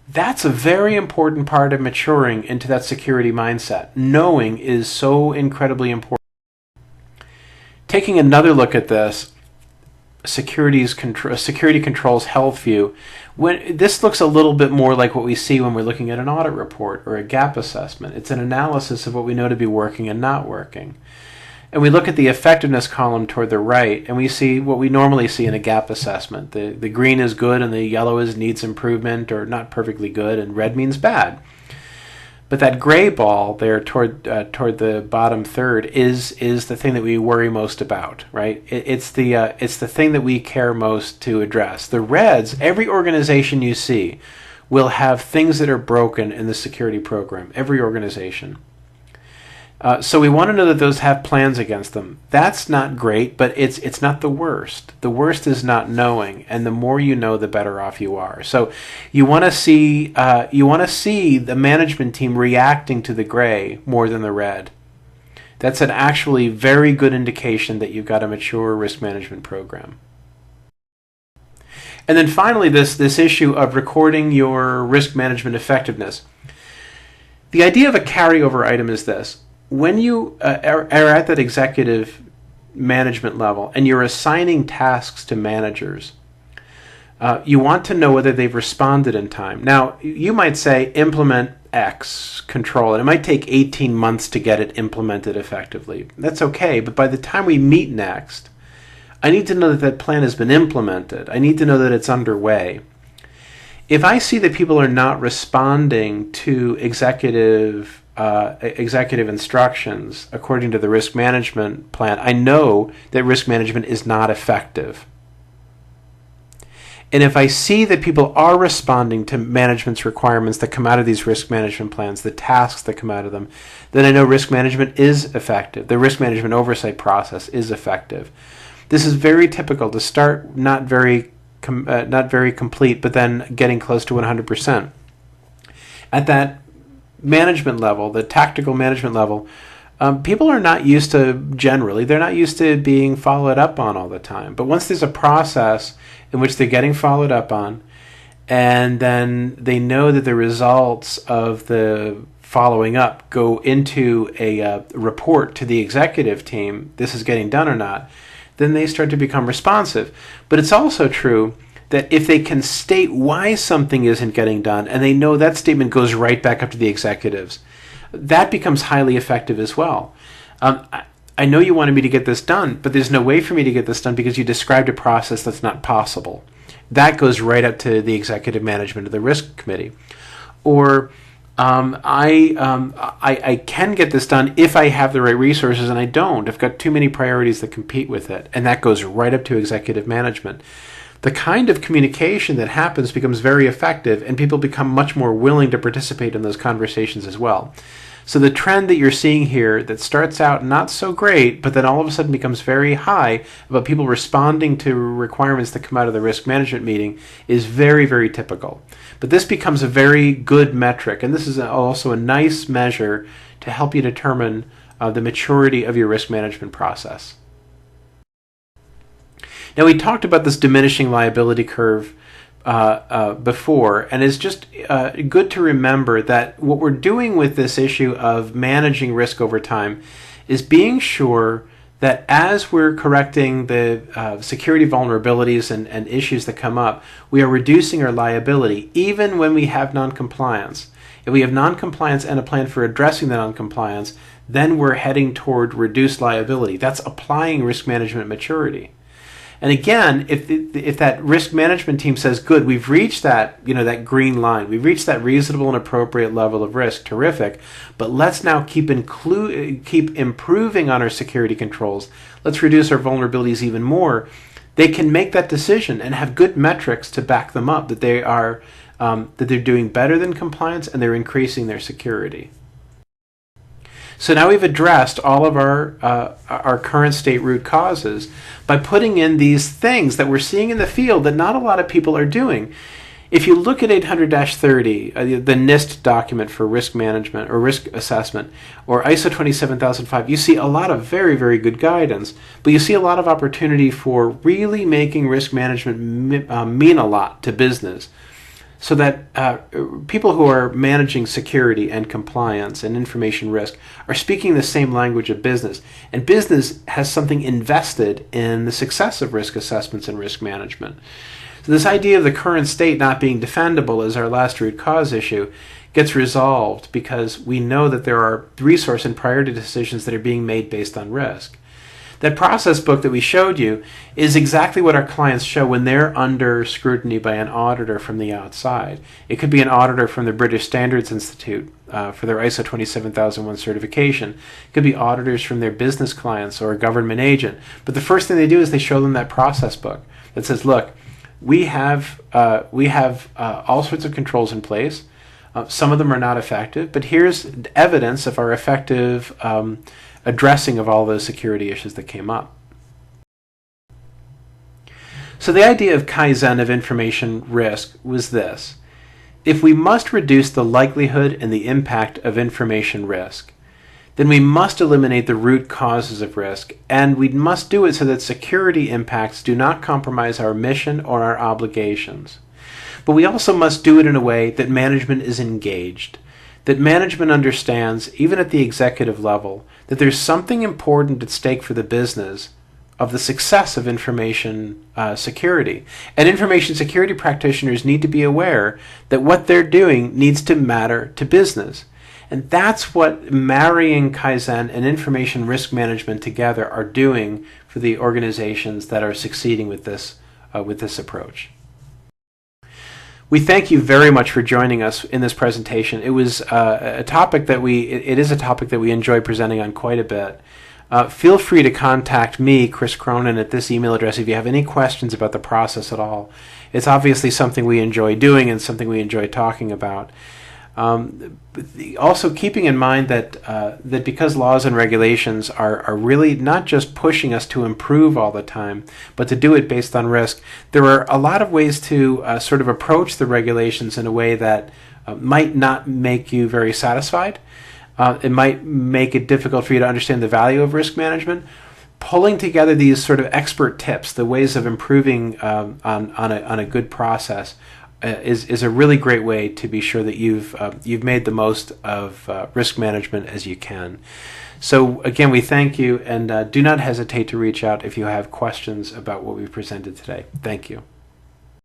that's a very important part of maturing into that security mindset. Knowing is so incredibly important. Taking another look at this, security controls health view. This looks a little bit more like what we see when we're looking at an audit report or a gap assessment. It's an analysis of what we know to be working and not working. And we look at the effectiveness column toward the right, and we see what we normally see in a gap assessment. The green is good, and the yellow is needs improvement or not perfectly good, and red means bad. But that gray ball there toward the bottom third is the thing that we worry most about, right? It's the thing that we care most to address. The reds, every organization you see will have things that are broken in the security program. Every organization. So we want to know that those have plans against them. That's not great, but it's not the worst. The worst is not knowing, and the more you know, the better off you are. So you want to see the management team reacting to the gray more than the red. That's an actually very good indication that you've got a mature risk management program. And then finally, this issue of recording your risk management effectiveness. The idea of a carryover item is this. When you are at that executive management level and you're assigning tasks to managers, you want to know whether they've responded in time. Now, you might say implement X control, and it might take 18 months to get it implemented effectively. That's okay, but by the time we meet next, I need to know that that plan has been implemented. I need to know that it's underway. If I see that people are not responding to executive instructions according to the risk management plan, I know that risk management is not effective. And if I see that people are responding to management's requirements that come out of these risk management plans, the tasks that come out of them, then I know risk management is effective. The risk management oversight process is effective. This is very typical to start not very complete, but then getting close to 100%. At that management level, the tactical management level, people are not used to, generally, they're not used to being followed up on all the time. But once there's a process in which they're getting followed up on, and then they know that the results of the following up go into a report to the executive team, this is getting done or not, then they start to become responsive. But it's also true that if they can state why something isn't getting done, and they know that statement goes right back up to the executives, that becomes highly effective as well. I know you wanted me to get this done, but there's no way for me to get this done because you described a process that's not possible. That goes right up to the executive management of the risk committee. Or I can get this done if I have the right resources, and I don't. I've got too many priorities that compete with it, and that goes right up to executive management. The kind of communication that happens becomes very effective, and people become much more willing to participate in those conversations as well. So the trend that you're seeing here that starts out not so great, but then all of a sudden becomes very high about people responding to requirements that come out of the risk management meeting is very, very typical. But this becomes a very good metric, and this is also a nice measure to help you determine the maturity of your risk management process. Now, we talked about this diminishing liability curve before, and it's just good to remember that what we're doing with this issue of managing risk over time is being sure that as we're correcting the security vulnerabilities and issues that come up, we are reducing our liability, even when we have noncompliance. If we have noncompliance and a plan for addressing the noncompliance, then we're heading toward reduced liability. That's applying risk management maturity. And again, if that risk management team says, good, we've reached that, that green line, we've reached that reasonable and appropriate level of risk, terrific, but let's now keep improving on our security controls. Let's reduce our vulnerabilities even more. They can make that decision and have good metrics to back them up that they're doing better than compliance and they're increasing their security. So now we've addressed all of our current state root causes by putting in these things that we're seeing in the field that not a lot of people are doing. If you look at 800-30, the NIST document for risk management or risk assessment, or ISO 27005, you see a lot of very, very good guidance, but you see a lot of opportunity for really making risk management mean a lot to business, so that people who are managing security and compliance and information risk are speaking the same language of business, and business has something invested in the success of risk assessments and risk management. So this idea of the current state not being defendable as our last root cause issue gets resolved because we know that there are resource and priority decisions that are being made based on risk. That process book that we showed you is exactly what our clients show when they're under scrutiny by an auditor from the outside. It could be an auditor from the British Standards Institute for their ISO 27001 certification. It could be auditors from their business clients or a government agent. But the first thing they do is they show them that process book that says, look, we have all sorts of controls in place. Some of them are not effective, but here's evidence of our effective addressing of all those security issues that came up. So the idea of Kaizen of information risk was this. If we must reduce the likelihood and the impact of information risk, then we must eliminate the root causes of risk, and we must do it so that security impacts do not compromise our mission or our obligations. But we also must do it in a way that management is engaged, that management understands, even at the executive level, that there's something important at stake for the business of the success of information security. And information security practitioners need to be aware that what they're doing needs to matter to business. And that's what marrying Kaizen and information risk management together are doing for the organizations that are succeeding with this approach. We thank you very much for joining us in this presentation. It was a topic that it is a topic that we enjoy presenting on quite a bit. Feel free to contact me, Chris Cronin, at this email address if you have any questions about the process at all. It's obviously something we enjoy doing and something we enjoy talking about. Also keeping in mind that because laws and regulations are really not just pushing us to improve all the time, but to do it based on risk, there are a lot of ways to sort of approach the regulations in a way that might not make you very satisfied. It might make it difficult for you to understand the value of risk management. Pulling together these sort of expert tips, the ways of improving on a good process, is a really great way to be sure that you've made the most of risk management as you can. So again, we thank you, and do not hesitate to reach out if you have questions about what we presented today. Thank you.